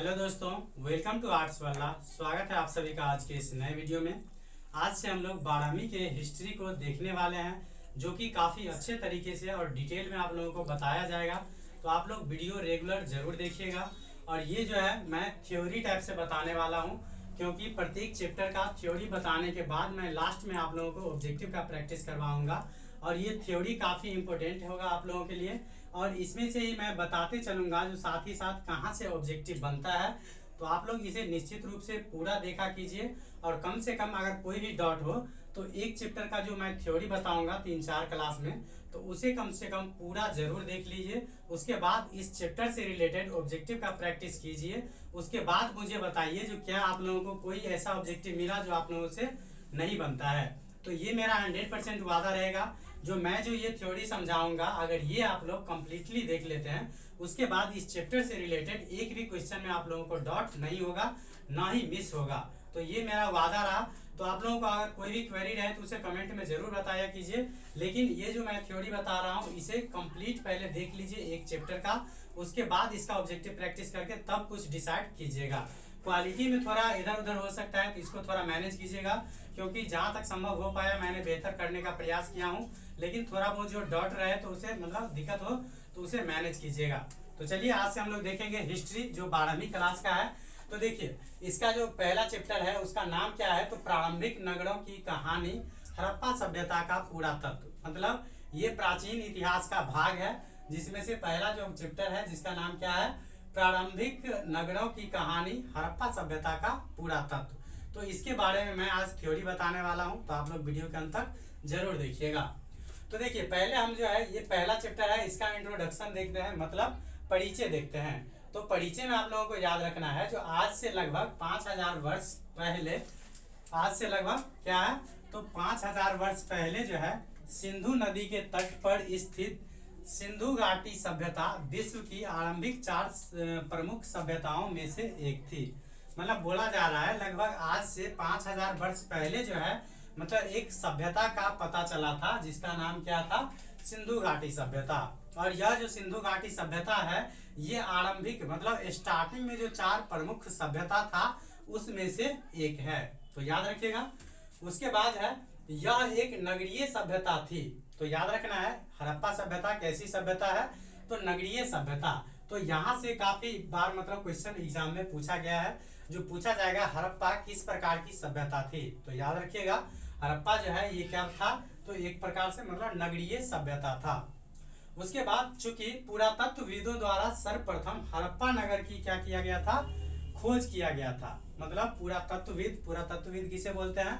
Hello दोस्तों, welcome to arts वाला। स्वागत है आप सभी का आज के इस नए वीडियो में। आज से हम लोग 12वीं के हिस्ट्री को देखने वाले हैं, जो कि काफ़ी अच्छे तरीके से और डिटेल में आप लोगों को बताया जाएगा। तो आप लोग वीडियो रेगुलर ज़रूर देखिएगा। और ये जो है मैं थ्योरी टाइप से बताने वाला हूँ, क्योंकि प्रत्येक चैप्टर का थ्योरी बताने के बाद मैं लास्ट में आप लोगों को ऑब्जेक्टिव का प्रैक्टिस करवाऊँगा। और ये थ्योरी काफ़ी इंपॉर्टेंट होगा आप लोगों के लिए, और इसमें से ही मैं बताते चलूँगा जो साथ ही साथ कहाँ से ऑब्जेक्टिव बनता है। तो आप लोग इसे निश्चित रूप से पूरा देखा कीजिए, और कम से कम अगर कोई भी डाउट हो तो एक चैप्टर का जो मैं थ्योरी बताऊंगा 3-4 क्लास में, तो उसे कम से कम पूरा जरूर देख लीजिए। उसके बाद इस चैप्टर से रिलेटेड ऑब्जेक्टिव का प्रैक्टिस कीजिए। उसके बाद मुझे बताइए जो क्या आप लोगों को कोई ऐसा ऑब्जेक्टिव मिला जो आप लोगों से नहीं बनता है। तो ये मेरा 100% वादा रहेगा। जो मैं जो ये थ्योरी समझाऊंगा, अगर ये आप लोग कंप्लीटली देख लेते हैं, उसके बाद इस चैप्टर से रिलेटेड एक भी क्वेश्चन में आप लोगों को डाउट नहीं होगा, ना ही मिस होगा। तो ये मेरा वादा रहा। तो आप लोगों को अगर कोई भी क्वेरी रहे तो उसे कमेंट में जरूर बताया कीजिए। लेकिन ये जो मैं थ्योरी बता रहा हूँ, इसे कंप्लीट पहले देख लीजिए एक चैप्टर का, उसके बाद इसका ऑब्जेक्टिव प्रैक्टिस करके तब कुछ डिसाइड कीजिएगा। क्वालिटी में थोड़ा इधर उधर हो सकता है, तो इसको थोड़ा मैनेज कीजिएगा, क्योंकि जहाँ तक संभव हो पाया मैंने बेहतर करने का प्रयास किया हूँ। लेकिन थोड़ा बहुत जो डाउट रहे तो उसे मतलब दिक्कत हो तो उसे मैनेज कीजिएगा। तो चलिए आज से हम लोग देखेंगे हिस्ट्री, जो 12वीं क्लास का है। तो देखिए इसका जो पहला चैप्टर है उसका नाम क्या है, तो प्रारंभिक नगरों की कहानी, हड़प्पा सभ्यता का पुरातत्व। मतलब ये प्राचीन इतिहास का भाग है, जिसमें से पहला जो चैप्टर है जिसका नाम क्या है, प्रारंभिक नगरों की कहानी, हड़प्पा सभ्यता का पुरातत्व। तो इसके बारे में मैं आज थ्योरी बताने वाला हूं, तो आप लोग वीडियो के अंत तक जरूर देखिएगा। तो देखिए पहले हम जो है, ये पहला चैप्टर है, इसका इंट्रोडक्शन देखते हैं, मतलब परिचय देखते हैं। तो परिचय में आप लोगों को याद रखना है, जो आज से लगभग 5000 वर्ष पहले, आज से लगभग क्या है, तो 5000 वर्ष पहले जो है सिंधु नदी के तट पर स्थित सिंधु घाटी सभ्यता विश्व की आरंभिक 4 प्रमुख सभ्यताओं में से एक थी। मतलब बोला जा रहा है लगभग आज से 5000 वर्ष पहले जो है, मतलब एक सभ्यता का पता चला था, जिसका नाम क्या था, सिंधु घाटी सभ्यता। और यह जो सिंधु घाटी सभ्यता है, ये आरंभिक मतलब स्टार्टिंग में जो 4 प्रमुख सभ्यता था उसमें से एक है, तो याद रखिएगा। उसके बाद है, यह एक नगरीय सभ्यता थी। तो याद रखना है, हड़प्पा सभ्यता कैसी सभ्यता है, तो नगरीय सभ्यता। तो यहाँ से काफी बार मतलब क्वेश्चन एग्जाम में पूछा गया है, जो पूछा जाएगा हड़प्पा किस प्रकार की सभ्यता थी। तो याद रखिएगा हड़प्पा जो है ये क्या था, तो एक प्रकार से मतलब नगरीय सभ्यता था। उसके बाद चूंकि पुरातत्वविदों द्वारा सर्वप्रथम हड़प्पा नगर की क्या किया गया था, खोज किया गया था। मतलब पुरातत्वविद किसे बोलते हैं,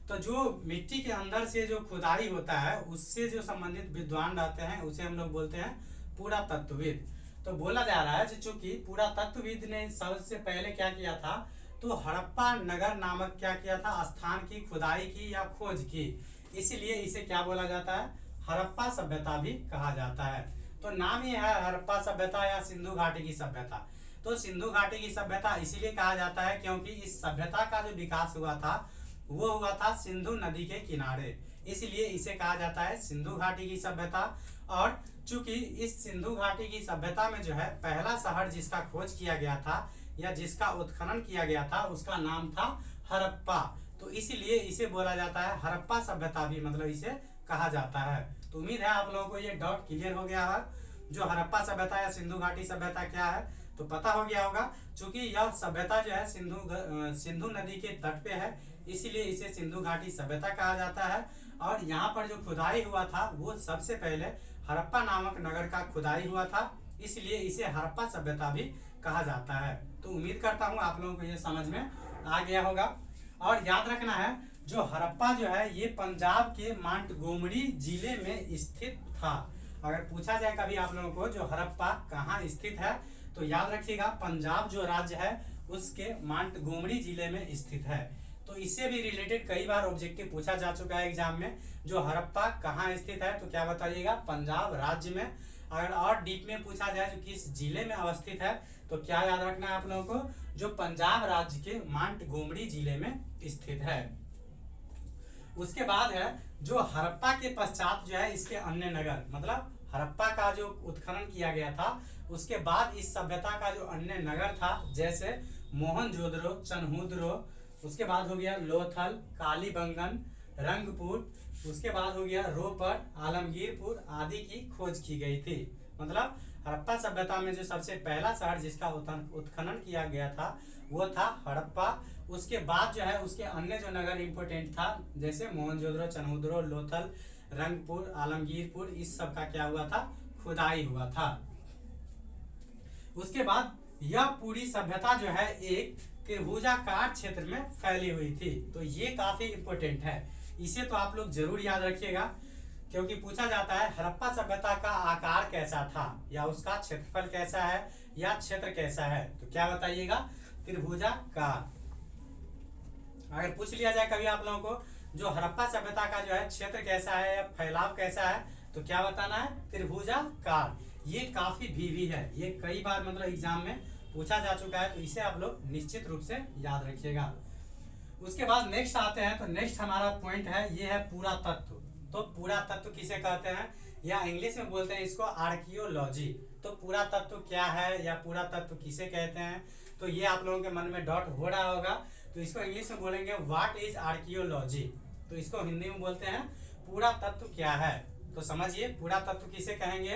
तो जो मिट्टी के अंदर से जो खुदाई होता है उससे जो संबंधित विद्वान रहते हैं उसे हम लोग बोलते हैं पुरातत्वविद। तो बोला जा रहा है चूंकि पुरातत्वविद ने सबसे पहले क्या किया था, तो हड़प्पा नगर नामक क्या किया था, स्थान की खुदाई की या खोज की, इसलिए इसे क्या बोला जाता है, हड़प्पा सभ्यता भी कहा जाता है। तो नाम ही है हड़प्पा सभ्यता या सिंधु घाटी की सभ्यता। तो सिंधु घाटी की सभ्यता इसीलिए कहा जाता है क्योंकि इस सभ्यता का जो विकास हुआ था वो हुआ था सिंधु नदी के किनारे, इसलिए इसे कहा जाता है सिंधु घाटी की सभ्यता। और चूंकि इस सिंधु घाटी की सभ्यता में जो है पहला शहर जिसका खोज किया गया था या जिसका उत्खनन किया गया था उसका नाम था हड़प्पा, तो इसीलिए इसे बोला जाता है हड़प्पा सभ्यता भी, मतलब इसे कहा जाता है। तो उम्मीद है आप लोगों को ये डाउट क्लियर हो गया है, जो हड़प्पा सभ्यता या सिंधु घाटी सभ्यता क्या है, तो पता हो गया होगा। चूंकि यह सभ्यता जो है सिंधु नदी के तट पे है, इसीलिए इसे सिंधु घाटी सभ्यता कहा जाता है। और यहाँ पर जो खुदाई हुआ था वो सबसे पहले हड़प्पा नामक नगर का खुदाई हुआ था, इसलिए इसे हड़प्पा सभ्यता भी कहा जाता है। तो उम्मीद करता हूँ आप लोगों को ये समझ में आ गया होगा। और याद रखना है, जो हड़प्पा जो है ये पंजाब के मोंटगोमरी जिले में स्थित था। अगर पूछा जाए कभी आप लोगों को जो हड़प्पा कहाँ स्थित है, तो याद रखिएगा पंजाब जो राज्य है उसके मोंटगोमरी जिले में स्थित है। तो इससे भी रिलेटेड कई बार ऑब्जेक्टिव पूछा जा चुका है एग्जाम में, जो हड़प्पा कहाँ स्थित है, तो क्या बताइएगा, पंजाब राज्य में। अगर और डीप में पूछा जाए जो किस जिले में अवस्थित है, तो क्या याद रखना है आप लोगों को, जो पंजाब राज्य के मोंटगोमरी जिले में स्थित है। उसके बाद है, जो हड़प्पा के पश्चात जो है इसके अन्य नगर, मतलब हड़प्पा का जो उत्खनन किया गया था उसके बाद इस सभ्यता का जो अन्य नगर था जैसे मोहनजोदड़ो, चनहुदरो, उसके बाद हो गया लोथल, कालीबंगन, रंगपुर, उसके बाद हो गया रोपर, आलमगीरपुर आदि की खोज की गई थी। मतलब हड़प्पा सभ्यता में जो सबसे पहला शहर जिसका उत्खनन किया गया था वो था हड़प्पा। उसके बाद जो है उसके अन्य जो नगर इंपोर्टेंट था जैसे मोहनजोदड़ो, चनहुदरो, लोथल, रंगपुर, आलमगीरपुर, इस सब का क्या हुआ था, खुदाई हुआ था। उसके बाद यह पूरी सभ्यता जो है एक त्रिभुजाकार क्षेत्र में फैली हुई थी। तो ये काफी इंपोर्टेंट है, इसे तो आप लोग जरूर याद रखिएगा क्योंकि पूछा जाता है हड़प्पा सभ्यता का आकार कैसा था या उसका क्षेत्रफल कैसा है या क्षेत्र कैसा है। तो क्या बताइएगा, त्रिभुजाकार। अगर पूछ लिया जाए कभी आप लोगों को जो हड़प्पा सभ्यता का जो है क्षेत्र कैसा है या फैलाव कैसा है तो क्या बताना है, त्रिभुजाकार। ये काफी भी है, ये कई बार मतलब एग्जाम में पूछा जा चुका है, तो इसे आप लोग निश्चित रूप से याद रखिएगा। उसके बाद नेक्स्ट आते हैं, तो नेक्स्ट हमारा पॉइंट है ये है पूरा तत्व। तो पूरा तत्व किसे कहते हैं या इंग्लिश में बोलते हैं इसको आर्कियोलॉजी। तो पूरा तत्व क्या है या पूरा तत्व किसे कहते हैं, तो ये आप लोगों के मन में डाउट हो रहा होगा। तो इसको इंग्लिश में बोलेंगे व्हाट इज आर्कियोलॉजी, तो इसको हिंदी में बोलते हैं पूरा तत्व क्या है। तो समझिए पूरा तत्व किसे कहेंगे।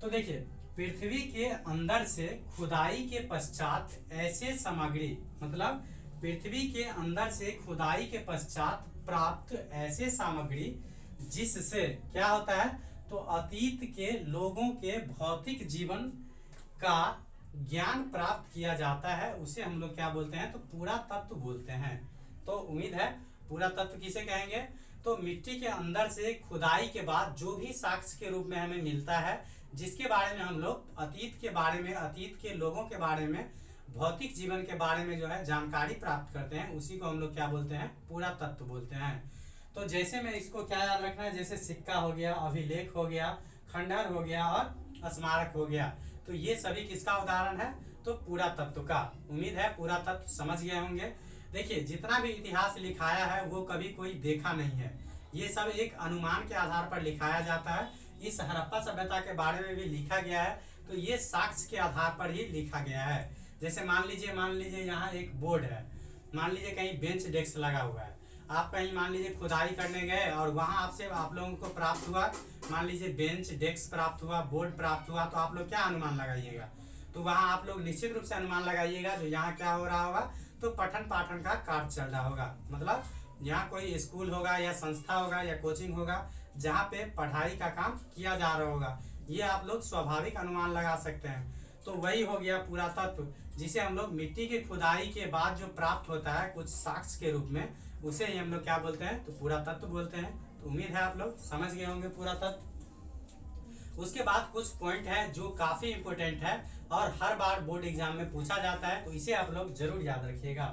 तो देखिए, पृथ्वी के अंदर से खुदाई के पश्चात ऐसे सामग्री, मतलब पृथ्वी के अंदर से खुदाई के पश्चात प्राप्त ऐसे सामग्री जिससे क्या होता है, तो अतीत के लोगों के भौतिक जीवन का ज्ञान प्राप्त किया जाता है, उसे हम लोग क्या बोलते हैं, तो पूरा तत्व बोलते हैं। तो उम्मीद है पूरा तत्व किसे कहेंगे, तो मिट्टी के अंदर से खुदाई के बाद जो भी साक्ष्य के रूप में हमें मिलता है, जिसके बारे में हम लोग अतीत के बारे में, अतीत के लोगों के बारे में, भौतिक जीवन के बारे में जो है जानकारी प्राप्त करते हैं, उसी को हम लोग क्या बोलते हैं, पूरा तत्व बोलते हैं। तो जैसे में इसको क्या याद रखना है, जैसे सिक्का हो गया, अभिलेख हो गया, खंडहर हो गया और स्मारक हो गया, तो ये सभी किसका उदाहरण है, तो पूरा तत्व का। उम्मीद है पूरा तत्व समझ गए होंगे। देखिए, जितना भी इतिहास लिखाया है वो कभी कोई देखा नहीं है, ये सब एक अनुमान के आधार पर लिखाया जाता है। इस हड़प्पा सभ्यता के बारे में भी लिखा गया है, तो ये साक्ष्य के आधार पर ही लिखा गया है। जैसे मान लीजिए यहाँ एक बोर्ड है, मान लीजिए कहीं बेंच डेस्क लगा हुआ है, आप कहीं मान लीजिए खुदाई करने गए और वहां आपसे आप लोगों को प्राप्त हुआ, मान लीजिए बेंच डेस्क प्राप्त हुआ, बोर्ड प्राप्त हुआ, तो आप लोग क्या अनुमान लगाइएगा, तो वहां आप लोग निश्चित रूप से अनुमान लगाइएगा जो यहाँ क्या हो रहा होगा, तो पठन पाठन का कार्य चल रहा होगा। मतलब यहाँ कोई स्कूल होगा या संस्था होगा या कोचिंग होगा जहाँ पे पढ़ाई का काम किया जा रहा होगा, ये आप लोग स्वाभाविक अनुमान लगा सकते हैं। तो वही हो गया पूरा तत्व, जिसे हम लोग मिट्टी की खुदाई के बाद जो प्राप्त होता है कुछ साक्ष्य के रूप में, उसे ही हम लोग क्या बोलते हैं, तो पूरा तत्व बोलते हैं। तो उम्मीद है आप लोग समझ गए होंगे पूरा तत्व। उसके बाद कुछ पॉइंट है जो काफी इंपोर्टेंट है और हर बार बोर्ड एग्जाम में पूछा जाता है, तो इसे आप लोग जरूर याद रखिएगा।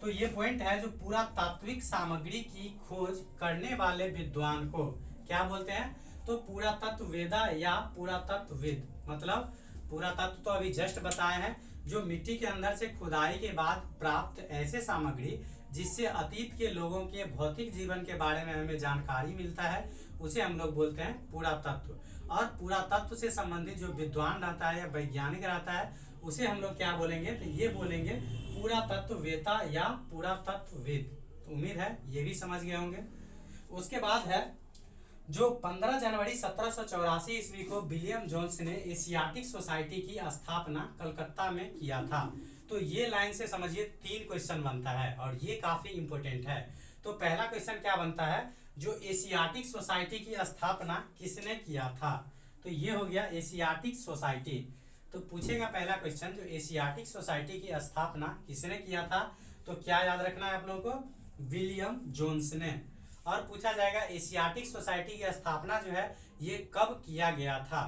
तो ये पॉइंट है जो पूरा तात्विक सामग्री की खोज करने वाले विद्वान को क्या बोलते हैं, तो पूरा तत्ववेदा या पूरा तत्वविद। मतलब पूरा तत्व तो अभी जस्ट बताए हैं, जो मिट्टी के अंदर से खुदाई के बाद प्राप्त ऐसे सामग्री जिससे अतीत के लोगों के भौतिक जीवन के बारे में हमें जानकारी मिलता है, उसे हम लोग बोलते हैं पूरा तत्व। और पूरा तत्व से संबंधित जो विद्वान रहता है या वैज्ञानिक रहता है, उसे हम लोग क्या बोलेंगे, तो ये बोलेंगे पूरा तत्ववेता या पूरा तत्वविद। तो उम्मीद है ये भी समझ गए होंगे। उसके बाद है जो 15 जनवरी 1784 ईस्वी को विलियम जोन्स ने एशियाटिक सोसाइटी की स्थापना कलकत्ता में किया था। तो ये लाइन से समझिए 3 क्वेश्चन बनता है और ये काफी इंपॉर्टेंट है। तो पहला क्वेश्चन क्या बनता है, जो एशियाटिक सोसाइटी की स्थापना किसने किया था, तो ये हो गया एशियाटिक सोसाइटी। तो पूछेगा पहला क्वेश्चन, जो एशियाटिक सोसाइटी की स्थापना किसने किया था, तो क्या याद रखना है आप लोगों को, विलियम जोन्स ने। और पूछा जाएगा एशियाटिक सोसाइटी की स्थापना जो है ये कब किया गया था,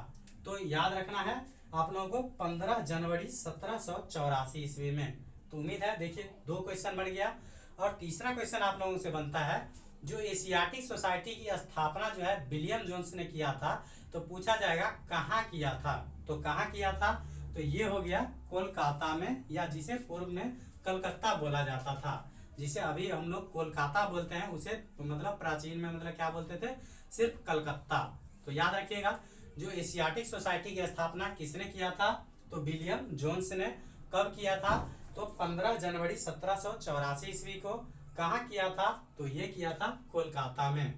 तो याद रखना है आप लोगों को 15 जनवरी 1784 ईस्वी में। तो उम्मीद है देखिए 2 क्वेश्चन बढ़ गया। और तीसरा क्वेश्चन आप लोगों से बनता है, जो एशियाटिक सोसाइटी की स्थापना जो है विलियम जोन्स ने किया था, तो पूछा जाएगा कहाँ किया था, तो कहाँ किया था, तो ये हो गया कोलकाता में, या जिसे पूर्व में कलकत्ता बोला जाता था, जिसे अभी हम लोग कोलकाता बोलते हैं, उसे मतलब प्राचीन में मतलब क्या बोलते थे, सिर्फ कलकत्ता। तो याद रखिएगा। जो एशियाटिक सोसाइटी की स्थापना किसने किया था? तो विलियम जोन्स ने। कब किया था? तो 15 जनवरी 1784 ईस्वी को। कहाँ किया था? तो ये किया था कोलकाता में।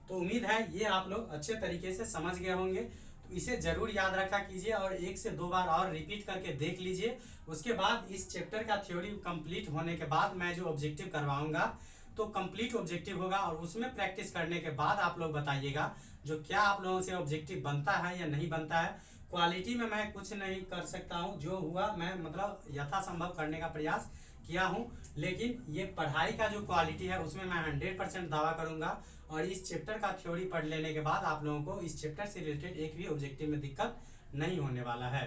तो उम्मीद है ये आप लोग अच्छे तरीके से समझ गए होंगे। तो इसे जरूर याद रखा कीजिए और 1 से 2 बार और रिपीट करके देख लीजिए। उसके बाद इस चैप्टर का थ्योरी कंप्लीट होने के बाद मैं जो ऑब्जेक्टिव करवाऊंगा तो कंप्लीट ऑब्जेक्टिव होगा, और उसमें प्रैक्टिस करने के बाद आप लोग बताइएगा जो क्या आप लोगों से ऑब्जेक्टिव बनता है या नहीं बनता है। क्वालिटी में मैं कुछ नहीं कर सकता हूँ, जो हुआ मैं मतलब यथासंभव करने का प्रयास किया हूँ, लेकिन ये पढ़ाई का जो क्वालिटी है उसमें मैं 100% दावा करूंगा। और इस चैप्टर का थ्योरी पढ़ लेने के बाद आप लोगों को इस चैप्टर से रिलेटेड एक भी ऑब्जेक्टिव में दिक्कत नहीं होने वाला है।